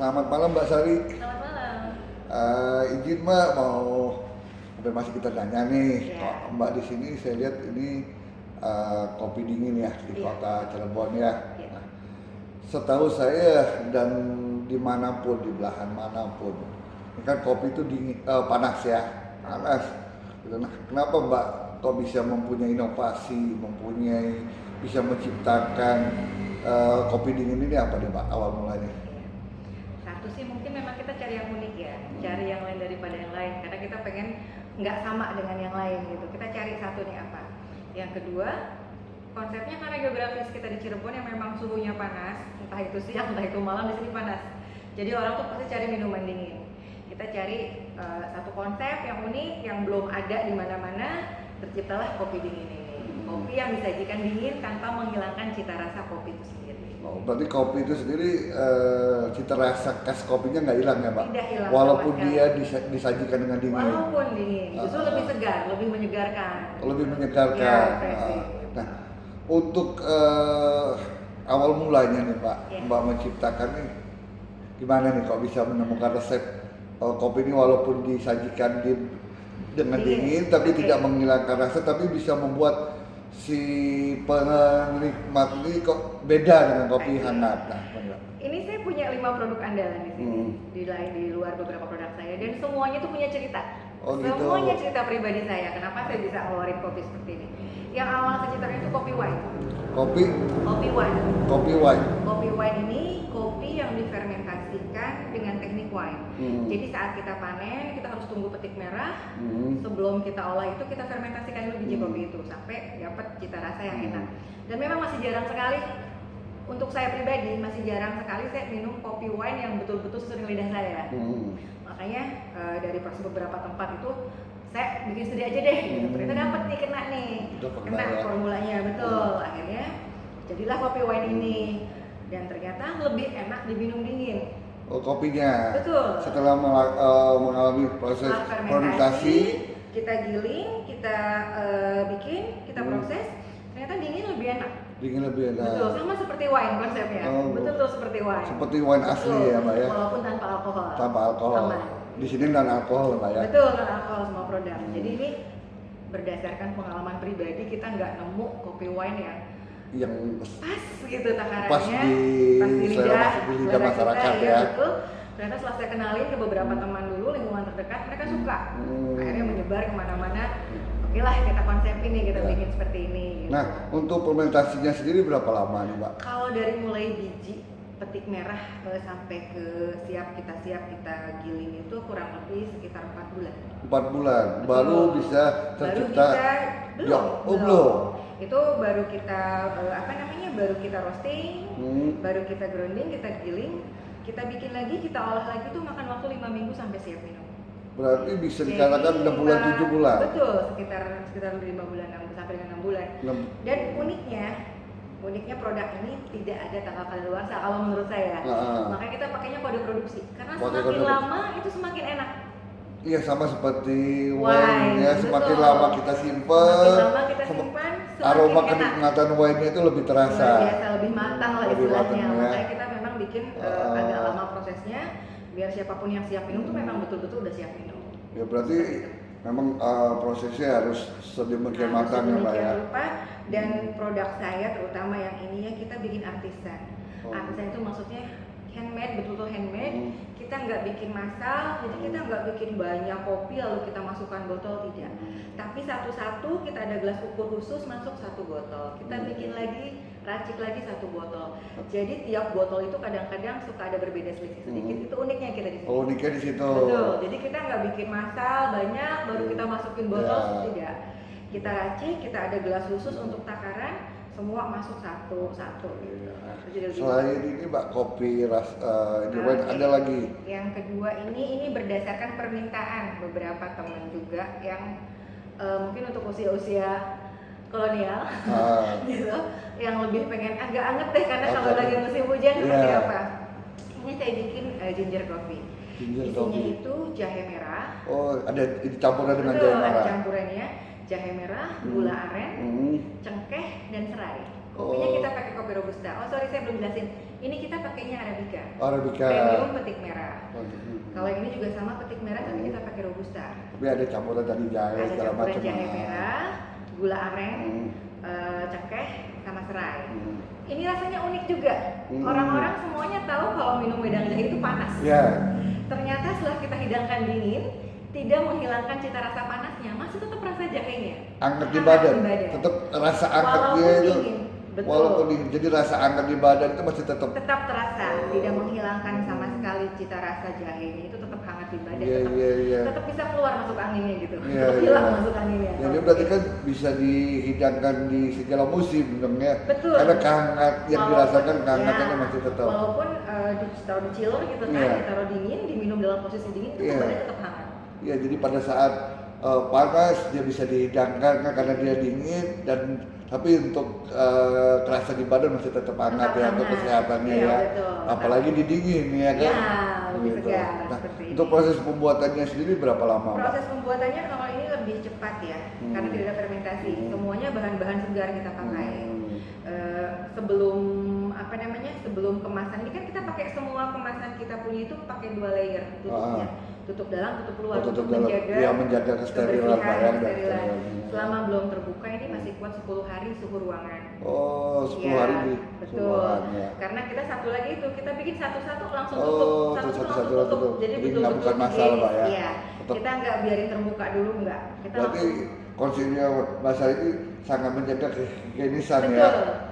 Selamat malam Mbak Sari. Selamat malam. Izin Mbak mau masih kita tanya nih, Ya. kok Mbak di sini saya lihat ini kopi dingin ya di Iya. kota Cirebon ya. Iya. Nah, setahu saya dan dimanapun di belahan manapun, ini kan kopi itu dingin, panas ya, panas. Gitu. Nah, kenapa Mbak kok bisa mempunyai inovasi, bisa menciptakan kopi dingin ini apa nih Mbak awal mulanya? Satu sih mungkin memang kita cari yang unik ya, cari yang lain daripada yang lain, karena kita pengen nggak sama dengan yang lain gitu. Kita cari satu nih apa. Yang kedua, konsepnya karena geografis kita di Cirebon yang memang suhunya panas, entah itu siang, entah itu malam, di sini panas. Jadi orang tuh pasti cari minuman dingin. Kita cari satu konsep yang unik, yang belum ada di mana-mana, terciptalah kopi dingin ini. Kopi yang disajikan dingin tanpa menghilangkan cita rasa kopi itu sendiri. Oh, berarti kopi itu sendiri cita rasa khas kopinya nggak hilang ya Mbak? Tidak hilang Walaupun sama dia disajikan dengan dingin. Walaupun dingin, justru lebih segar, lebih menyegarkan. Lebih menyegarkan. Ya, refreshing. Nah, untuk awal mulanya nih Mbak, Ya. Mbak menciptakan nih gimana nih kok bisa menemukan resep kopi ini walaupun disajikan dengan dingin tapi Oke. tidak menghilangkan rasa, tapi bisa membuat si penikmat ini kok beda dengan kopi Oke. hangat. Nah, Mbak. Ini saya punya 5 produk andalan di sini, di luar beberapa produk saya, dan semuanya tuh punya cerita. Oh, gitu. Semuanya cerita pribadi saya. Kenapa saya bisa ngeluarin kopi seperti ini? Yang awal saya ciptakan itu kopi wine. Kopi Wine. wine. Kopi wine ini kopi yang difermentasikan dengan teknik wine. Jadi saat kita panen, kita harus tunggu petik merah. Sebelum kita olah itu kita fermentasikan dulu biji kopi itu sampai dapat cita rasa yang enak. Dan memang masih jarang sekali, untuk saya pribadi masih jarang sekali saya minum kopi wine yang betul-betul sesuai dengan lidah saya. Makanya dari beberapa tempat itu saya bikin studi aja deh, gitu. Ternyata dapat nih, kena ya. formulanya betul. Akhirnya jadilah kopi wine ini, dan ternyata lebih enak diminum dingin. Oh, kopinya. Betul. Setelah mengalami proses Setelah fermentasi, kita giling, kita bikin, kita proses, ternyata dingin lebih enak. dingin lebih enak. Betul, sama seperti wine konsepnya. Oh. Betul seperti wine. Seperti wine asli Betul. ya Mbak ya. Walaupun tanpa alkohol. Tanpa alkohol. Aman. Di sini non alkohol Mbak ya. Betul, non alkohol semua produk. Jadi ini berdasarkan pengalaman pribadi, kita nggak nemu kopi wine yang Yang pas gitu takarannya, pas di selera selera masyarakat kita, ya. Betul. Ternyata setelah saya kenalin ke beberapa teman dulu, lingkungan terdekat, mereka suka. Akhirnya menyebar kemana-mana. Oke lah, kita konsep ini, kita bikin seperti ini. Gitu. Nah, untuk fermentasinya sendiri berapa lama nih Mbak? Kalau dari mulai biji petik merah sampai ke siap kita giling itu kurang lebih sekitar 4 bulan. 4 bulan. Betul. Baru bisa tercipta. Belum. Itu baru kita baru kita roasting, baru kita grounding, kita giling, kita bikin lagi, kita olah lagi, tuh makan waktu 5 minggu sampai siap minum. Berarti bisa dikatakan 6 bulan 7 bulan. Betul, sekitar 5 bulan sampai dengan 6 bulan. Dan uniknya produk ini tidak ada tanggal kadaluarsa kalau menurut saya. Makanya kita pakainya kode produksi, karena semakin lama itu semakin enak. Iya, sama seperti wine ya, semakin betul. lama kita simpan, Semakin aroma enak. kenikmatan wine-nya itu lebih terasa. Luar biasa, lebih matang lah Lebih istilahnya. matang, ya. Makanya kita memang bikin agak lama prosesnya, biar siapapun yang siap minum tuh memang betul-betul udah siap minum. Ya berarti memang prosesnya harus sedemikian matang ya Mbak ya. Rupa, dan produk saya terutama yang ini ya, kita bikin artisan. Artisan itu maksudnya handmade, betul-betul handmade. Kita nggak bikin massal, jadi kita nggak bikin banyak kopi lalu kita masukkan botol, tidak. Tapi satu-satu kita ada gelas ukur khusus, masuk 1 botol. Kita bikin lagi, racik lagi 1 botol. Jadi tiap botol itu kadang-kadang suka ada berbeda sedikit. Itu uniknya kita di sini. Oh, uniknya di situ. Betul. Jadi kita nggak bikin massal banyak, baru kita masukin botol, tidak. Kita racik, kita ada gelas khusus untuk takaran. Semua masuk satu-satu. Selain ini Mbak, kopi wine ada lagi. Yang kedua ini berdasarkan permintaan beberapa teman juga yang mungkin untuk usia-usia kolonial gitu, yang lebih pengen agak anget deh karena kalau lagi musim hujan seperti apa. Ini saya bikin ginger coffee. Isinya itu jahe merah. Oh, ada campuran dengan jahe merah. Ada campurannya. Jahe merah, gula aren, cengkeh, dan serai. Kopinya kita pakai kopi robusta. Oh sorry, saya belum jelasin. Ini kita pakainya Arabica. Arabica. Premium petik merah. Oh, gitu. Kalau yang ini juga sama petik merah, tapi kita pakai Robusta. Tapi ada campuran dari jahe Ada segala campuran macam. jahe merah, gula aren, Hmm. cengkeh, sama serai. Hmm. Ini rasanya unik juga. Hmm. Orang-orang semuanya tahu kalau minum wedang jahe itu panas. Ya. Ternyata setelah kita hidangkan dingin, tidak menghilangkan cita rasa panasnya, masih tetap rasa jahenya. Angkat di Hangat badan. Tetap rasa angkat Walaupun dia itu. dingin. Betul. Walaupun dingin, jadi rasa angkat di badan itu masih tetap. Tetap terasa, tidak menghilangkan sama sekali cita rasa jahenya, itu tetap hangat di badan, Iya, tetap, iya, iya. tetap bisa keluar masuk anginnya gitu, Iya, tetap hilang iya. masuk anginnya. Jadi berarti kan bisa dihidangkan di segala musim dong ya. Betul. Karena kehangat yang Walaupun- dirasakan kehangatannya ya, masih tetap. Walaupun ditaruh di chiller gitu kan, Iya. ditaruh dingin, diminum dalam posisi dingin, itu Iya. badannya tetap hangat. Ya, jadi pada saat panas dia bisa dihidangkan kan karena dia dingin, dan tapi untuk kerasa di badan masih tetap hangat Tetap ya untuk hangat. kesehatannya Iya, ya. betul. Apalagi di dingin ya kan. Ya, lebih Gitu. segar, Nah, seperti ini. untuk proses pembuatannya sendiri berapa lama, Mbak? Proses pembuatannya kalau ini lebih cepat ya, karena tidak ada fermentasi. Semuanya bahan-bahan segar kita pakai. Sebelum apa namanya, sebelum kemasan ini kan kita pakai semua kemasan kita punya itu pakai 2 layer tutupnya, tutup dalam, tutup luar, Tutup untuk dalam, menjaga ya, menjaga kesterilan, kebersihan, Pak, ya, dan kesterilan. kesterilan. Selama belum terbuka ini masih kuat 10 hari suhu ruangan. Oh, 10 Iya, hari di betul. ya. Karena kita satu lagi itu kita bikin satu-satu langsung Oh, tutup, satu-satu langsung tutup. Jadi Jadi nggak betul-betul bukan masalah, Pak, ya? Iya. Tetap. Kita nggak biarin terbuka dulu, nggak. Kita Berarti langsung konsepnya bahasa ini sangat menjaga kehigienisan betul, ya.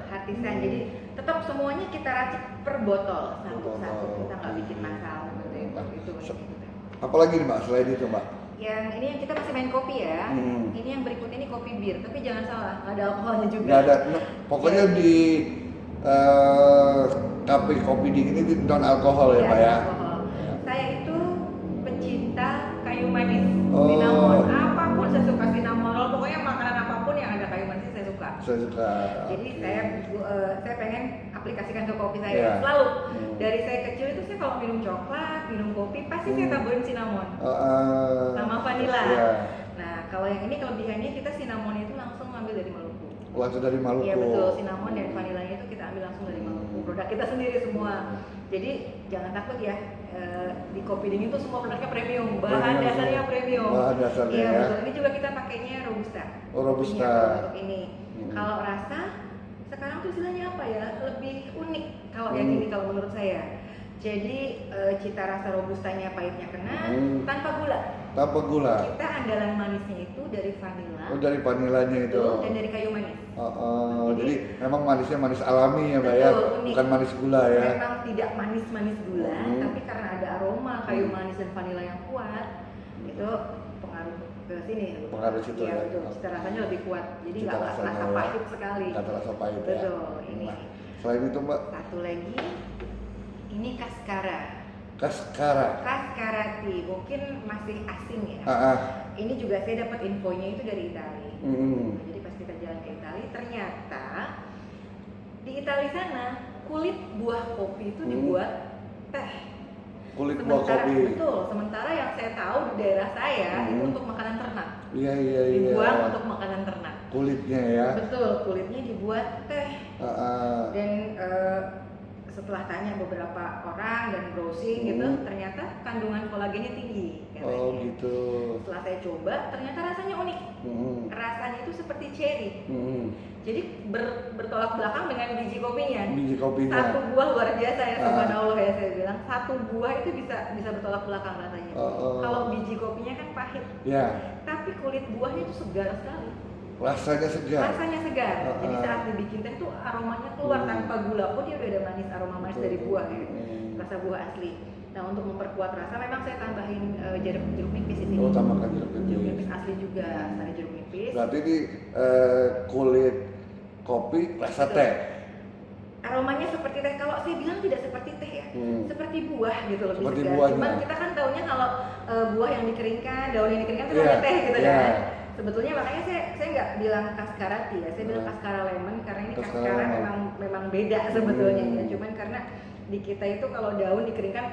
hatisan. Jadi tetap semuanya kita racik per botol satu-satu. Botol. Kita nggak bikin masalah seperti itu. Nah, Itu se- kita. Apalagi nih, Mbak, selain itu, Mbak? Yang ini yang kita masih main kopi ya. Ini yang berikut ini kopi bir, tapi jangan salah, nggak ada alkoholnya juga. Nggak ada, pokoknya di kafe kopi dingin ini non alkohol ya, Iya, Pak ya. alkohol. Saya itu pecinta kayu manis, Oh. cinnamon, apapun saya suka cinnamon. Pokoknya makanan apapun yang ada kayu manis saya suka. Saya suka. Jadi saya pengen aplikasikan ke kopi saya Iya. selalu. Dari saya kecil itu saya kalau minum coklat, minum kopi pasti saya tambahin cinnamon sama vanila. Iya. Nah kalau yang ini kelebihannya kita cinnamonnya itu langsung ambil dari Maluku. Langsung dari Maluku. Iya betul, cinnamon dan vanilanya itu kita ambil langsung dari Maluku. Produk kita sendiri semua. Jadi jangan takut ya, di kopi dingin itu semua produknya premium, bahan Premium, dasarnya premium. bahan dasarnya Iya ya. betul. Ini juga kita pakainya robusta. Oh, robusta. Iya, untuk ini. Kalau rasa sekarang tuh istilahnya apa ya? Lebih unik kalau yang ini kalau menurut saya. Jadi cita rasa robustanya pahitnya kena tanpa gula. Tanpa gula. Kita andalan manisnya itu dari vanila. Oh, dari vanilanya itu. Betul, dan dari kayu manis. Jadi memang manisnya manis alami ya, Mbak ya. Betul, unik. Bukan manis gula ya. Memang tidak manis-manis gula, tapi karena ada aroma kayu manis dan vanila yang kuat, itu pengaruh ke sini. Pengaruh situ Iya, ya. betul. Cita rasanya lebih kuat. Jadi Cita nggak rasanya rasa ya. pahit sekali. Nggak terasa pahit ya. Betul, ini. Nah, selain itu, Mbak, Satu lagi, ini Cascara. Cascara. Cascara tea, mungkin masih asing ya. Ini juga saya dapat infonya itu dari Italia. Jadi pas kita jalan ke Italia, ternyata di Italia sana kulit buah kopi itu dibuat teh. Kulit buah kopi. Betul. Sementara yang saya tahu di daerah saya itu untuk makanan ternak. Iya. Dibuang untuk makanan ternak. Kulitnya ya. Betul, kulitnya dibuat teh. Dan setelah tanya beberapa orang dan browsing gitu, ternyata kandungan kolagennya tinggi katanya. Oh gitu. Setelah saya coba, ternyata rasanya unik. Rasanya itu seperti cherry. Jadi bertolak belakang dengan biji kopinya. Biji kopinya. Satu buah luar biasa ya, subhanallah ya saya bilang. Satu buah itu bisa bertolak belakang rasanya. Kalau biji kopinya kan pahit. Ya. Tapi kulit buahnya itu segar sekali. Rasanya segar. Rasanya segar. Jadi saat dibikin teh tuh aromanya keluar tanpa gula pun dia udah ada manis, aroma manis dari buah ya. Rasa buah asli. Nah untuk memperkuat rasa memang saya tambahin jeruk nipis ini. Oh, tambahkan jeruk Jeruk nipis. nipis asli juga, ada jeruk nipis. Berarti ini kulit kopi rasa teh. Aromanya seperti teh. Kalau saya bilang tidak seperti teh ya, seperti buah gitu lebih Seperti segar. buahnya. Cuman kita kan taunya kalau buah yang dikeringkan, daun yang dikeringkan itu Iya, namanya teh gitu iya. kan. Sebetulnya makanya saya nggak bilang Cascara tea ya, saya bilang Cascara lemon karena ini Cascara Cascara lemon. memang beda sebetulnya ya. Cuman karena di kita itu kalau daun dikeringkan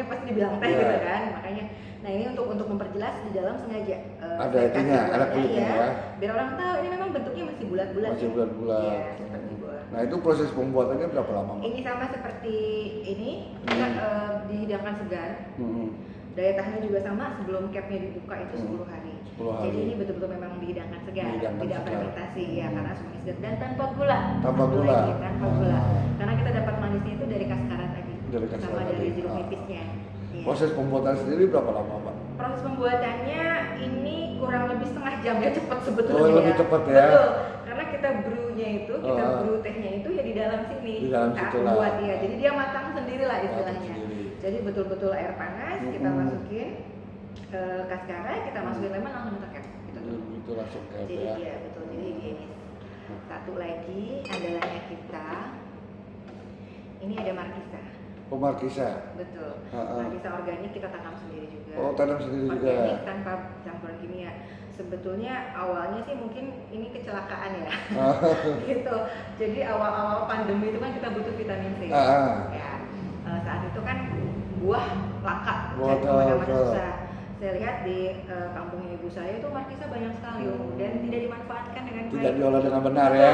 pasti dibilang teh Iya. gitu kan, makanya. Nah ini untuk memperjelas di dalam sengaja Ada saya itunya, kasih ada buahnya, kulitnya ya. biar orang tahu ini memang bentuknya masih bulat-bulat. Masih ya. bulat-bulat. Iya, seperti buah. Nah itu proses pembuatannya berapa lama, Mbak? Ini sama seperti ini, kita dihidangkan segar. Daya tahannya juga sama, sebelum capnya dibuka itu 10 hari. 10 hari. Jadi ini betul-betul memang dihidangkan segar, Dihidangkan tidak segar. fermentasi ya, karena semuanya segar dan tanpa gula. Tanpa Satu gula. lagi, tanpa gula. Karena kita dapat manisnya itu dari kaskaran tadi, Dari kaskaran sama dari tadi. jeruk nipisnya. Iya. Proses pembuatan sendiri berapa lama, Pak? Proses pembuatannya ini kurang lebih setengah jam ya, cepat sebetulnya. Oh, lebih cepat ya. Betul. Karena kita brewnya itu, kita brew tehnya itu ya di dalam sini. Di dalam saat situ lah. buat ya. Jadi dia matang sendiri lah istilahnya. sendiri. Jadi betul-betul air panas kita masukin ke kaskara, kita masukin lemon langsung kita cap. Gitu tuh. Itu langsung kayak Jadi ya. iya betul, jadi higienis. Satu lagi andalannya kita, ini ada markisa. Oh, markisa. Betul. Ha-ha. Markisa organik kita tanam sendiri juga. Oh, tanam sendiri juga. Organik tanpa campuran kimia. Sebetulnya awalnya sih mungkin ini kecelakaan ya. Gitu. Jadi awal-awal pandemi itu kan kita butuh vitamin C. Ya. Saat itu kan buah langka, Buah jadi mana-mana langka. susah. Saya lihat di kampungnya ibu saya itu markisa banyak sekali dan tidak dimanfaatkan dengan baik. Tidak diolah dengan benar ya.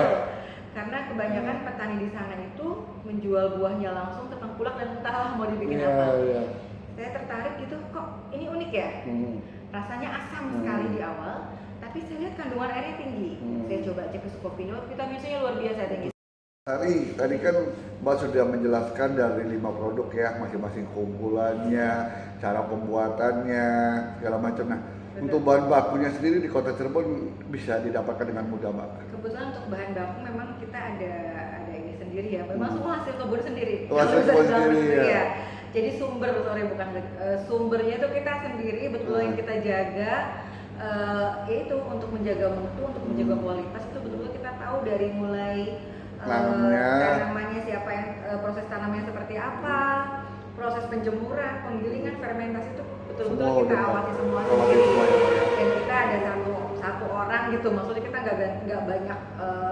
Karena kebanyakan petani di sana itu menjual buahnya langsung ke tengkulak dan entahlah mau dibikin Iya, apa. iya. Saya tertarik gitu, kok ini unik ya. Rasanya asam sekali di awal, tapi saya lihat kandungan airnya tinggi. Saya coba cek ke Sukopino, vitamin C-nya luar biasa tinggi. Tadi kan Mbak sudah menjelaskan dari 5 produk ya, masing-masing keunggulannya, cara pembuatannya, segala macam. Nah, Betul. untuk bahan bakunya sendiri di Kota Cirebon bisa didapatkan dengan mudah, Mbak. Kebetulan untuk bahan baku memang kita ada ini sendiri ya. Memang semua hasil kebun sendiri. Oh, hasil Kalau bisa kebun dibilang sendiri, begitu ya. Jadi sumbernya itu kita sendiri, betul yang kita jaga. Yaitu untuk menjaga mutu, untuk menjaga kualitas itu betul-betul kita tahu dari mulai tanamannya siapa yang proses tanamnya seperti apa, proses penjemuran, penggilingan, fermentasi itu betul-betul Semua kita udah awasi semua awasi sendiri. semua ya, Pak, ya. Dan kita ada satu orang gitu, maksudnya kita nggak banyak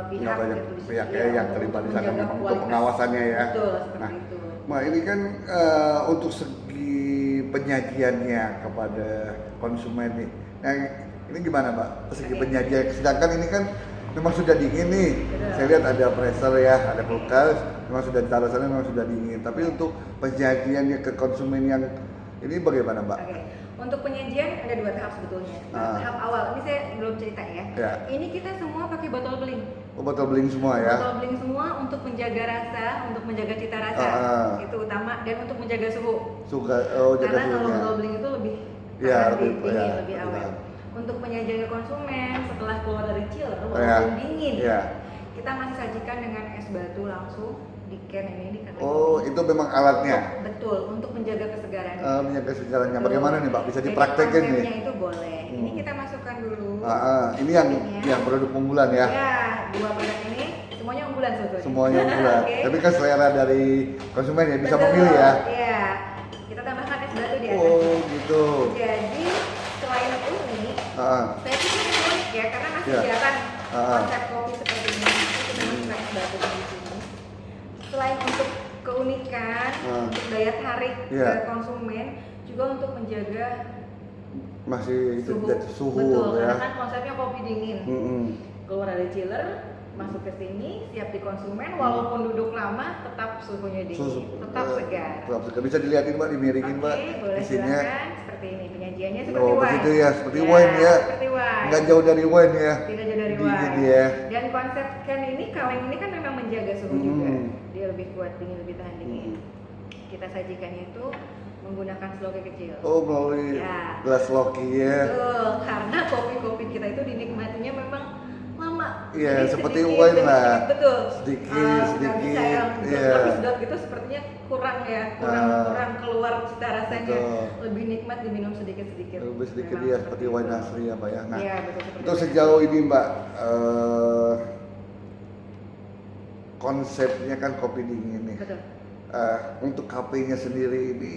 pihak Nggak banyak gitu di situ, pihak ya, ya yang untuk terlibat di sana menjaga memang untuk kualitas. pengawasannya ya. Betul, seperti Nah, itu. Mbak, ini kan untuk segi penyajiannya kepada konsumen nih. Nah, ini gimana, Mbak? Segi Oke. penyajian, sedangkan ini kan memang sudah dingin nih. Betul. Saya lihat ada freezer ya, ada kulkas, memang sudah ditaruh sana, memang sudah dingin. Tapi untuk penyajiannya ke konsumen yang ini bagaimana, Mbak? Oke, untuk penyajian ada 2 tahap sebetulnya. Tahap awal, ini saya belum cerita ya. Ya. Ini kita semua pakai botol beling. Oh, botol beling semua ya? Botol beling semua untuk menjaga rasa, untuk menjaga cita rasa. Itu utama, dan untuk menjaga suhu. Jaga Karena kalau suhunya. botol beling itu lebih Ya, tahan, lebih- dingin, ya, lebih lebih awet. tahan. Untuk penyajian ke konsumen setelah keluar dari chiller walaupun Ya. dingin, Ya. kita masih sajikan dengan es batu langsung di can ini karena Oh, itu memang alatnya? betul untuk menjaga kesegaran. Menjaga sejarahnya. Betul. Bagaimana nih, Pak? Bisa Jadi dipraktekin nih? konsepnya itu boleh. Ini kita masukkan dulu. Ini yang produk unggulan ya? Ya, 2 produk ini semuanya unggulan sebetulnya. Semuanya unggulan. Oke. Tapi kan selera dari konsumen ya bisa Betul, memilih ya? Iya. Kita tambahkan es batu di atas. Oh, gitu. Jadi selain unik, Ah, saya pikir ini unik ya karena masih Ya. jarang Ah. konsep kopi seperti ini. Kita masukkan es batu di sini. Selain untuk keunikan, untuk daya tarik Ya. ke konsumen, juga untuk menjaga masih itu suhu Betul, ya? karena kan konsepnya kopi dingin. Keluar dari chiller, masuk ke sini, siap dikonsumsi. Walaupun duduk lama, tetap suhunya dingin, tetap segar. Tetap segar. Bisa dilihatin, Mbak, dimiringin, Mbak. Oke, boleh Isinya. silakan. Seperti ini penyajiannya seperti Oh, wine. begitu ya, seperti wine ya. Seperti wine. Nggak jauh dari wine ya? Tidak jauh dari Dingin wine. ya. Dan konsep can ini, kaleng ini kan memang menjaga suhu juga. Dia lebih kuat dingin, lebih tahan dingin. Kita sajikannya itu menggunakan sloki kecil. Oh, melalui Ya. gelas loki ya? Betul, karena kopi-kopi kita itu dinikmatinya memang lama. Iya, Jadi seperti sedikit wine demi lah. sedikit, betul. Sedikit, Nggak sedikit, bisa yang iya. sedot gitu sepertinya kurang ya, kurang keluar cita rasanya. Betul. Lebih nikmat diminum sedikit-sedikit. Lebih sedikit Memang ya, seperti wine itu. asli ya, Pak ya? Nah, Iya, betul seperti itu itu. sejauh ini, Mbak, konsepnya kan kopi dingin nih. Betul. Untuk kafenya sendiri ini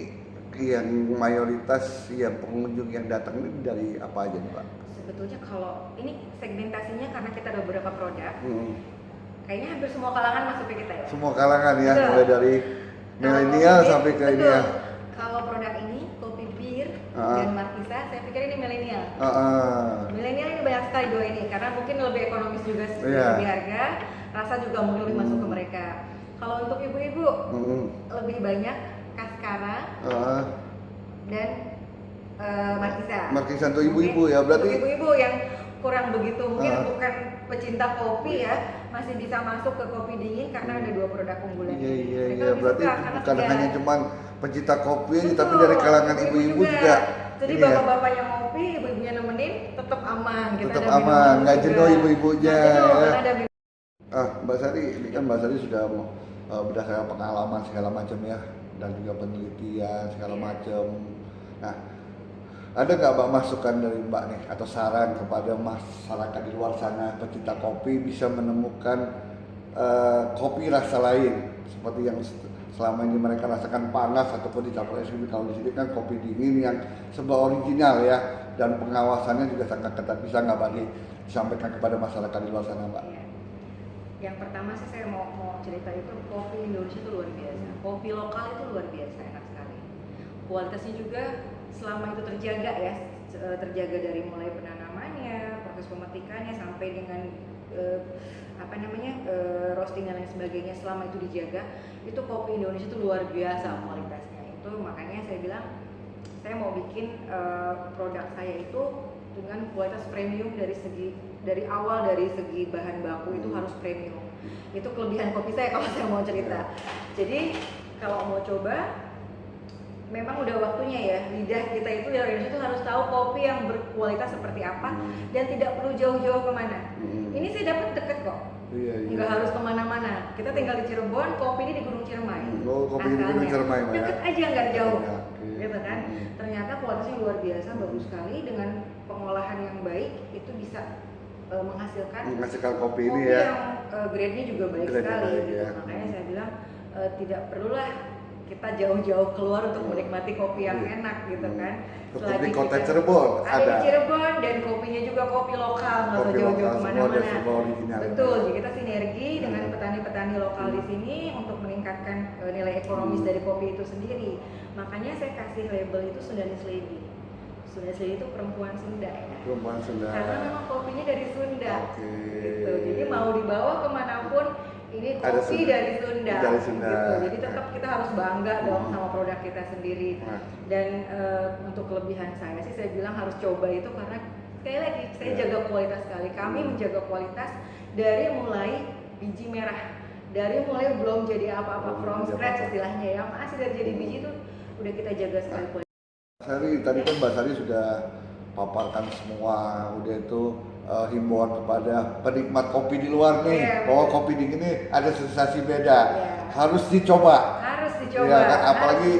yang mayoritas yang pengunjung yang datang ini dari apa aja nih, Pak? Sebetulnya kalau ini segmentasinya karena kita ada beberapa produk, Hmm. kayaknya hampir semua kalangan masuk ke kita ya. Semua kalangan ya, Betul. mulai dari Kalau milenial kopi bir, sampai ke ini betul. ya. Kalau produk ini kopi bir Ah. dan markisa, saya pikir ini milenial. Ah, ah. Milenial ini banyak sekali dua ini karena mungkin lebih ekonomis juga Iya. lebih harga. rasa juga mungkin lebih masuk ke mereka. Kalau untuk ibu-ibu lebih banyak Cascara dan Markisa untuk ibu-ibu ya, berarti untuk ibu-ibu yang kurang begitu mungkin bukan pecinta kopi ya, masih bisa masuk ke kopi dingin karena ada 2 produk unggulan. Iya, berarti bukan hanya cuman pecinta kopi aja, tapi dari kalangan ibu-ibu juga. Jadi bapak-bapak yang ngopi, ibu-ibunya nemenin, tetap aman. Tetap aman, nggak jenuh ibu-ibunya. Mbak Sari, ini kan Mbak Sari sudah berdasarkan pengalaman segala macam ya, dan juga penelitian segala macam. Nah, ada nggak Mbak masukan dari Mbak nih atau saran kepada masyarakat di luar sana pecinta kopi bisa menemukan kopi rasa lain seperti yang selama ini mereka rasakan panas ataupun dicampur es krim. Kalau di sini kan kopi dingin yang sebuah original ya, dan pengawasannya juga sangat ketat. Bisa nggak Mbak disampaikan kepada masyarakat di luar sana Mbak? Ya. Yang pertama sih saya mau cerita itu kopi Indonesia itu luar biasa. Kopi lokal itu luar biasa, enak sekali. Kualitasnya juga selama itu terjaga ya, terjaga dari mulai penanamannya, proses pemetikannya sampai dengan roasting dan lain sebagainya, selama itu dijaga, itu kopi Indonesia itu luar biasa kualitasnya. Itu makanya saya bilang saya mau bikin produk saya itu dengan kualitas premium dari awal dari segi bahan baku itu harus premium. Itu kelebihan kopi saya kalau saya mau cerita. Jadi kalau mau coba, memang udah waktunya ya, lidah kita itu di Indonesia itu harus tahu kopi yang berkualitas seperti apa dan tidak perlu jauh-jauh kemana. Ini saya dapat deket kok, nggak harus kemana-mana. Kita tinggal di Cirebon, kopi ini di Gunung Ciremai. Kopi di Gunung Ciremai ya. Deket aja, nggak jauh, gitu kan? Ternyata kualitasnya luar biasa, bagus sekali, dengan pengolahan yang baik itu bisa menghasilkan kopi ini ya. Yang grade-nya juga baik sekali. Gitu. Ya. Makanya saya bilang tidak perlulah kita jauh-jauh keluar untuk menikmati kopi yang enak gitu kan. Selagi di kota Cirebon ada di Cirebon, dan kopinya juga kopi lokal, nggak usah jauh-jauh kemana-mana. Betul, jadi kita sinergi dengan petani-petani lokal di sini untuk meningkatkan nilai ekonomis dari kopi itu sendiri. Makanya saya kasih label itu Sundanis Lady. Sundanis Lady itu perempuan Sunda ya. Perempuan Sunda. Karena memang kopinya dari Sunda. Gitu. Jadi mau dibawa kemanapun, ini kopi dari Sunda. Dari Sunda. Gitu. Jadi tetap kita harus bangga dong sama produk kita sendiri. Dan untuk kelebihan saya sih saya bilang harus coba itu karena sekali lagi saya jaga kualitas sekali. Kami menjaga kualitas dari mulai biji merah, dari mulai belum jadi apa-apa from scratch istilahnya ya, masih dari jadi biji itu udah kita jaga sekali kualitas. Sari, tadi kan Mbak Sari sudah paparkan semua, udah itu himbauan kepada penikmat kopi di luar nih, bahwa kopi dingin ini ada sensasi beda, harus dicoba. Ya kan, apalagi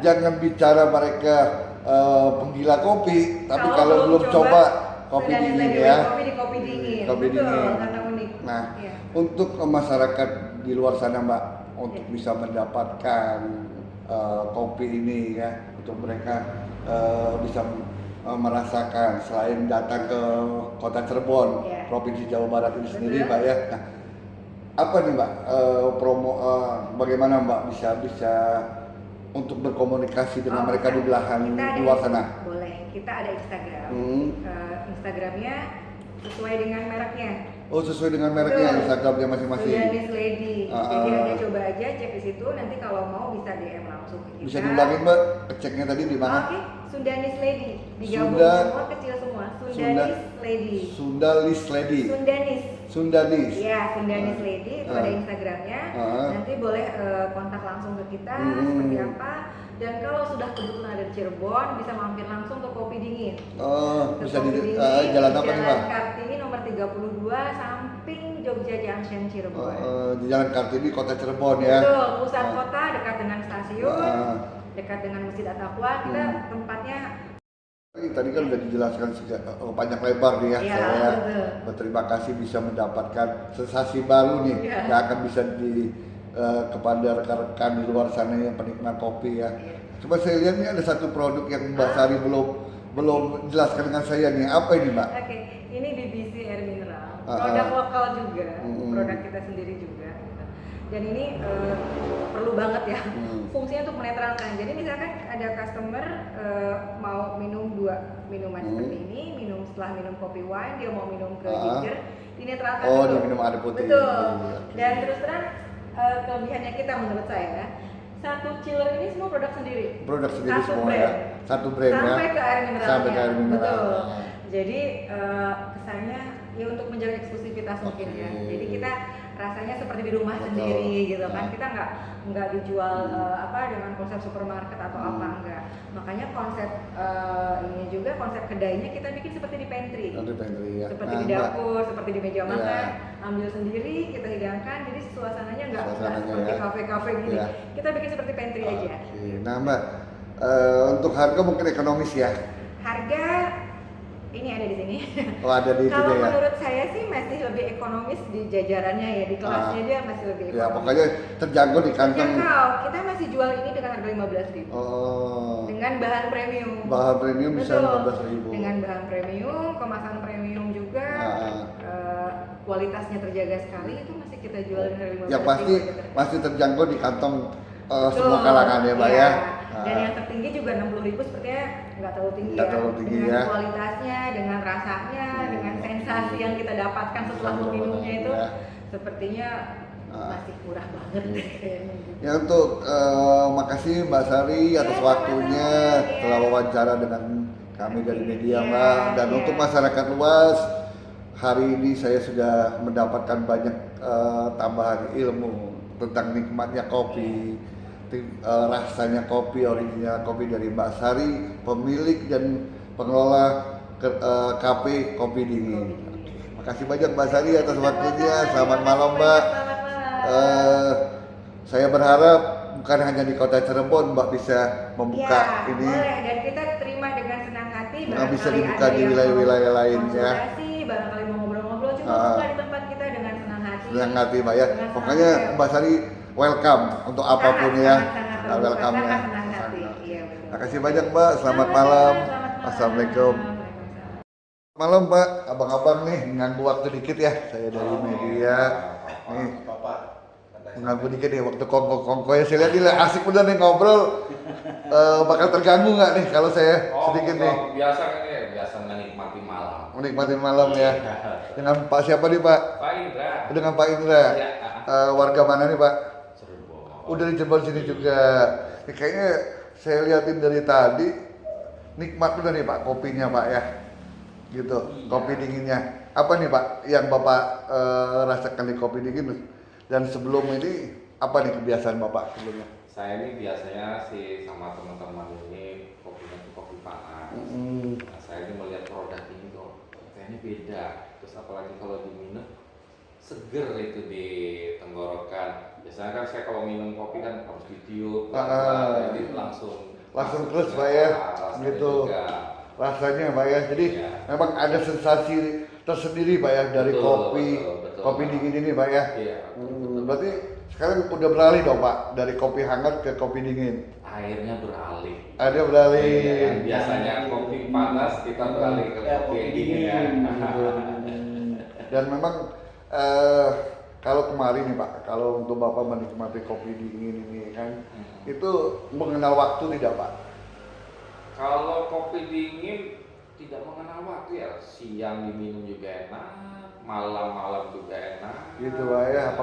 jangan bicara mereka penggila kopi, tapi kalau belum coba kopi dingin ya. Kopi dingin. Karena unik. Nah, untuk masyarakat di luar sana Mbak, untuk bisa mendapatkan kopi ini ya, untuk mereka bisa merasakan selain datang ke kota Cirebon, Provinsi Jawa Barat ini sendiri Mbak ya. Nah, apa nih Mbak bagaimana Mbak bisa untuk berkomunikasi dengan mereka di belahan luar sana? Boleh, kita ada Instagram. Instagramnya sesuai dengan mereknya. Oh, sesuai dengan mereknya. Instagramnya masing-masing. Sundanis Lady. Jadi Anda coba aja cek di situ. Nanti kalau mau bisa DM langsung ke kita. Bisa diulangin Mbak, ceknya tadi di mana? Oke, Sundanis Lady. Digabung semua, kecil semua. Sundanis Lady. Sundanis Lady. Sundanis. Iya, Sundanis Lady itu ada Instagramnya. Nanti boleh kontak langsung ke kita seperti apa. Dan kalau sudah kebetulan ada di Cirebon, bisa mampir langsung ke Kopi Dingin. Bisa di jalan apa nih Mbak? Jalan Kartini nomor 32, samping Jogja Junction Cirebon. Di Jalan Kartini, Kota Cirebon ya. Betul, pusat kota, dekat dengan stasiun, dekat dengan Masjid At-Taqwa. Kita tempatnya. Tadi kan udah dijelaskan panjang lebar nih ya, saya berterima kasih bisa mendapatkan sensasi baru nih yang akan bisa kepada rekan-rekan di luar sana yang penikmat kopi ya. Coba saya lihat nih ada satu produk yang Mbak Sari belum jelaskan dengan saya nih, apa ini Mbak? Oke, ini BBC Air Mineral, produk lokal juga, produk kita sendiri juga. dan ini perlu banget ya fungsinya untuk menetralkan. Jadi misalkan ada customer mau minum 2 minuman seperti ini, setelah minum kopi wine dia mau minum ke ginger, dinetralkan dulu. Dia minum air putih. Betul. Dan terus terang kelebihannya kita menurut saya, satu chiller ini semua produk sendiri. Produk sendiri satu semua brand. ya. Satu brand sampai ya. ke air mineralnya. Sampai ke air mineral. Betul. Jadi kesannya ya untuk menjaga eksklusivitas mungkin ya. Jadi kita rasanya seperti di rumah sendiri gitu kan. Kita nggak dijual dengan konsep supermarket atau apa enggak. Makanya konsep ini juga konsep kedainya kita bikin seperti di pantry. Ya. Seperti di dapur, seperti di meja makan, ambil sendiri, kita hidangkan. Jadi suasananya nggak seperti kafe-kafe gini. Kita bikin seperti pantry aja. Nah Mbak, untuk harga mungkin ekonomis ya? Harga ini ada di sini. Oh, ada di Kalau ya? menurut saya sih masih lebih ekonomis di jajarannya ya, di kelasnya dia masih lebih ekonomis. Ya pokoknya terjangkau di kantong. Terjangkau. Kita masih jual ini dengan harga 15.000. Oh. Dengan bahan premium. Bahan premium bisa 15.000. Dengan bahan premium, kemasan premium juga. Kualitasnya terjaga sekali, itu masih kita jual dengan harga 15.000. Ya pasti masih terjangkau di kantong semua kalangan ya Mbak ya. Dan yang tertinggi juga 60.000 sepertinya nggak terlalu tinggi dengan ya. Kualitasnya, dengan rasanya, dengan sensasi yang kita dapatkan setelah meminumnya itu sepertinya masih murah banget kayaknya. Ya untuk makasih Mbak Sari atas waktunya telah wawancara dengan kami dari media Mbak. Dan untuk masyarakat luas, hari ini saya sudah mendapatkan banyak tambahan ilmu tentang nikmatnya kopi, rasanya kopi original kopi dari Mbak Sari, pemilik dan pengelola kafe Kopi Dingin. Makasih banyak Mbak Sari atas waktunya. Selamat malam Mbak. Saya berharap bukan hanya di Kota Cirebon Mbak bisa membuka ini. Boleh, dan kita terima dengan senang hati. Bisa dibuka di wilayah-wilayah lain ya. Barangkali mau ngobrol-ngobrol cuma buka di tempat kita dengan senang hati. Senang hati Mbak ya. Pokoknya Mbak Sari welcome untuk apapun ya. Welcome ya. Terima kasih banyak Mbak. Selamat malam. Assalamualaikum. Malam Pak, abang-abang nih mengganggu waktu dikit ya. Saya dari media. Nih, mengganggu dikit nih waktu kongko ya. Saya lihat ini asik bener nih ngobrol. Bakal terganggu nggak nih kalau saya sedikit nih? Biasa kan ya, biasa menikmati malam. Menikmati malam ya. Dengan Pak siapa nih Pak? Pak Indra. Dengan Pak Indra. Ya. Warga mana nih Pak? Cirebon. Udah di Cirebon sini juga. Ini kayaknya saya liatin dari tadi nikmat bener nih Pak kopinya Pak ya. Gitu, kopi dinginnya. Apa nih Pak yang Bapak rasakan di kopi dingin? Dan sebelum ini apa nih kebiasaan Bapak sebelumnya? Saya ini biasanya sih sama teman-teman ini kopinya itu kopi panas. Nah, saya ini melihat produk ini kok kayaknya beda. Terus apalagi kalau diminum seger itu di tenggorokan. Biasanya kan saya kalau minum kopi kan harus ditiup, jadi langsung terus Pak ya, gitu. Juga. Rasanya Pak ya, jadi memang ada sensasi tersendiri Pak ya dari kopi dingin ini Pak ya. Iya. Berarti sekarang udah beralih dong Pak dari kopi hangat ke kopi dingin. Airnya beralih. Ada beralih. Ya, biasanya kopi panas kita beralih ke kopi dingin ya. Dan memang kalau kemarin nih Pak, kalau untuk Bapak menikmati kopi dingin ini kan, itu mengenal waktu tidak Pak? Kalau kopi dingin tidak mengenal waktu ya, siang diminum juga enak, malam juga enak. Gitu Pak ya,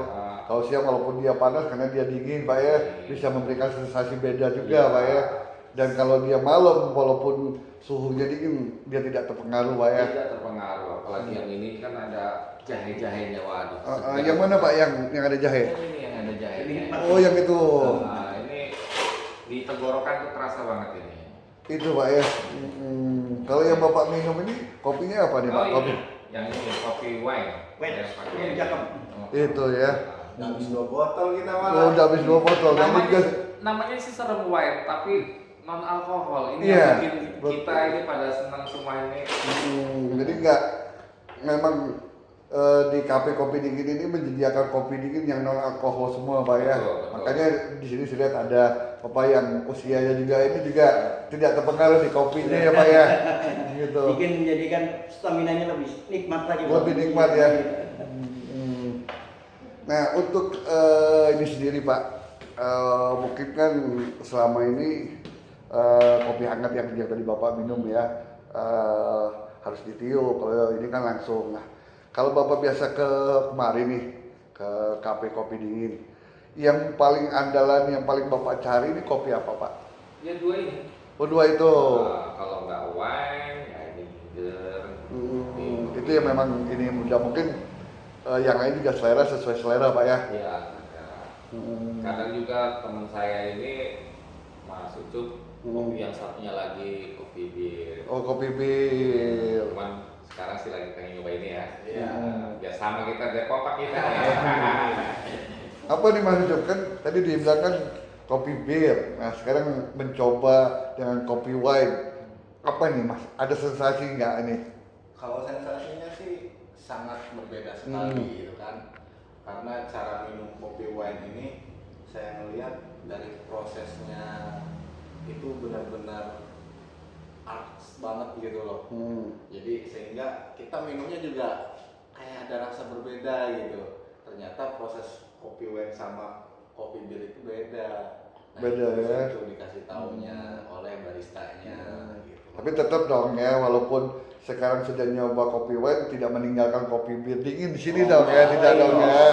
kalau siang walaupun dia panas karena dia dingin Pak ya, bisa memberikan sensasi beda juga Pak ya. Dan kalau dia malam walaupun suhunya dingin, dia tidak terpengaruh Pak ya. Tidak terpengaruh, apalagi yang ini kan ada jahe-jahenya, waduh. Yang mana Pak yang ada jahe? Ini yang ada jahenya. Oh yang itu. Nah, ini di tenggorokan tuh terasa banget ini. Itu Pak ya. Kalau yang Bapak minum ini kopinya apa nih Pak? Kopi. Yang ini kopi wine. Wine. Pakai Cakep. Itu ya. Habis 2 botol kita malah. Oh, udah habis 2 botol. Namanya sih serem wine, tapi non alkohol. Ini yang bikin kita ini pada senang semua ini. Jadi memang di kafe kopi dingin ini menyediakan kopi dingin yang non alkohol semua Pak ya. Betul. Makanya di sini saya lihat ada Bapak yang usianya juga ini juga tidak terpengaruh di kopinya ya Pak ya. Gitu. Bikin menjadikan stamina-nya lebih nikmat lagi. Lebih nikmat ya. Nah, untuk ini sendiri Pak, mungkin kan selama ini kopi hangat yang tadi Bapak minum ya harus ditiup, kalau ini kan langsung. Nah, kalau Bapak biasa ke kemari nih, ke kafe kopi dingin, yang paling andalan, yang paling Bapak cari ini kopi apa Pak? Ya dua ini. Oh, dua itu. Kalau nggak wine, ya ini ginger. Itu yang memang ini mudah, mungkin yang lain juga selera sesuai selera Pak ya. Iya. Kadang juga teman saya ini Mas Ucup, kopi yang satunya lagi kopi bir. Oh, kopi bir. Cuman sekarang sih lagi pengen nyoba ini ya. Iya. Biar sama kita Depok kita. Apa nih Mas Ucup, kan tadi dibilang kan kopi bir. Nah, sekarang mencoba dengan kopi wine. Apa nih Mas? Ada sensasi nggak ini? Kalau sensasinya sih sangat berbeda sekali gitu kan, karena cara minum kopi wine ini saya melihat dari prosesnya itu benar-benar arts banget gitu loh. Jadi sehingga kita minumnya juga kayak ada rasa berbeda gitu. Ternyata proses kopi wine sama kopi bir itu beda. Nah, Beda ya. itu dikasih taunya oleh baristanya gitu. Tapi tetap dong ya, walaupun sekarang sudah nyoba kopi wine, tidak meninggalkan kopi bir dingin di sini dong ya, tidak dong ya.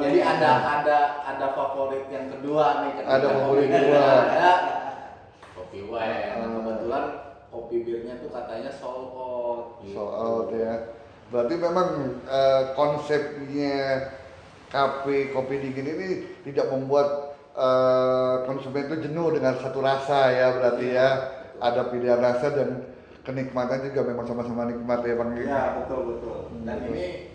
Jadi ada favorit yang kedua nih. Ada favorit kedua. Kopi wine. Nah, kebetulan kopi birnya tuh katanya sold out. Gitu. Sold out ya. Berarti memang konsepnya kafe kopi dingin ini tidak membuat konsumen itu jenuh dengan satu rasa ya, berarti ya. Ada pilihan rasa dan kenikmatan juga memang sama-sama nikmat ya Bang. Iya, betul. Dan ini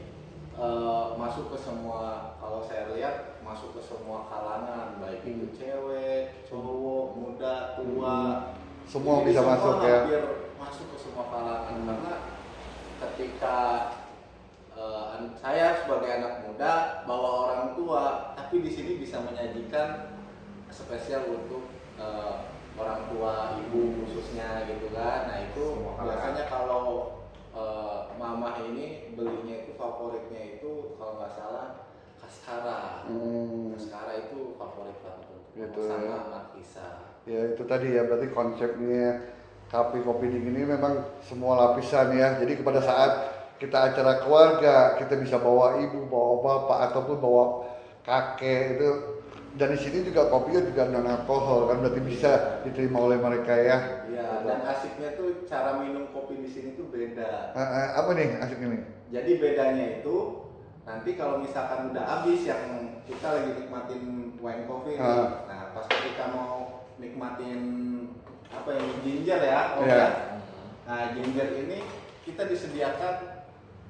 masuk ke semua, kalau saya lihat masuk ke semua kalangan, baik itu cewek, cowok, muda, tua. Semua Jadi bisa semua masuk ya. hampir masuk ke semua kalangan karena ketika saya sebagai anak muda bawa orang tua, tapi di sini bisa menyajikan spesial untuk orang tua, ibu khususnya gitu kan. Nah itu biasanya kalau mamah ini belinya itu favoritnya itu kalau nggak salah Kaskara. Kaskara itu favorit banget Gitu, sama ya. Markisa. Ya itu tadi ya, berarti konsepnya kafe kopi dingin ini memang semua lapisan ya. Jadi pada saat kita acara keluarga, kita bisa bawa ibu, bawa bapak, ataupun bawa kakek itu. Dan di sini juga kopinya juga non alkohol kan, berarti bisa diterima oleh mereka ya. Iya. Dan asiknya tuh cara minum kopi di sini tuh beda. Apa nih asik ini? Jadi bedanya itu nanti kalau misalkan udah habis yang kita lagi nikmatin wine coffee nih, nah pas kita mau nikmatin apa yang ginger ya, nah ginger ini kita disediakan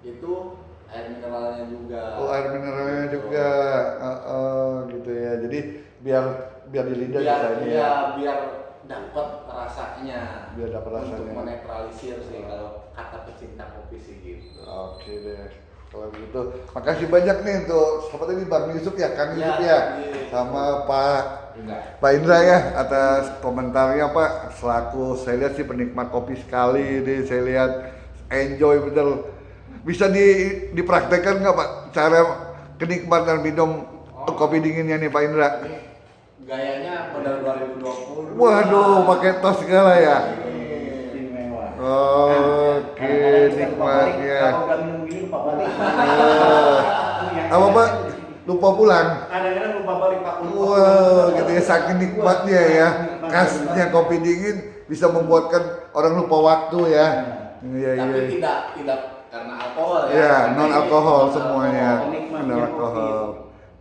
itu air mineralnya juga. Oh, air mineralnya juga, gitu ya. Jadi biar di lidah bisa ini ya. Biar dapat rasanya. Biar dapat rasanya. Untuk menetralisir sih kalau kata pecinta kopi sih gitu. Oke deh. Kalau begitu, makasih banyak nih untuk siapa tadi Bang Yusuf ya, Kang Yusuf ya, sama Pak Indra ya atas komentarnya Pak. Selaku saya lihat sih penikmat kopi sekali nih, saya lihat enjoy betul. Bisa dipraktekkan nggak Pak cara kenikmatan minum kopi dinginnya nih Pak Indra? Ini gayanya modal 2020. Waduh, pakai tos segala ya. Oke, nikmatnya. Kalau udah minum gini lupa balik. Apa Pak? Lupa pulang? Kadang-kadang lupa balik Pak. Wow, gitu ya, saking nikmatnya ya. Khasnya kopi dingin bisa membuatkan orang lupa waktu ya. Iya. Tapi tidak karena alkohol ya. Ya, non alkohol Non semuanya. Nikmatnya Non kopi. alkohol.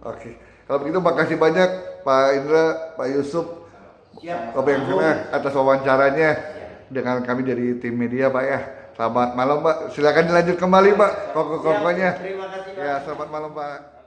Oke. Kalau begitu makasih banyak Pak Indra, Pak Yusuf, Siap. Kopi yang Kena atas wawancaranya dengan kami dari tim media Pak ya. Selamat malam Pak. Silakan dilanjut kembali Pak. Koko-kokonya. Terima kasih Pak. Ya, selamat malam Pak.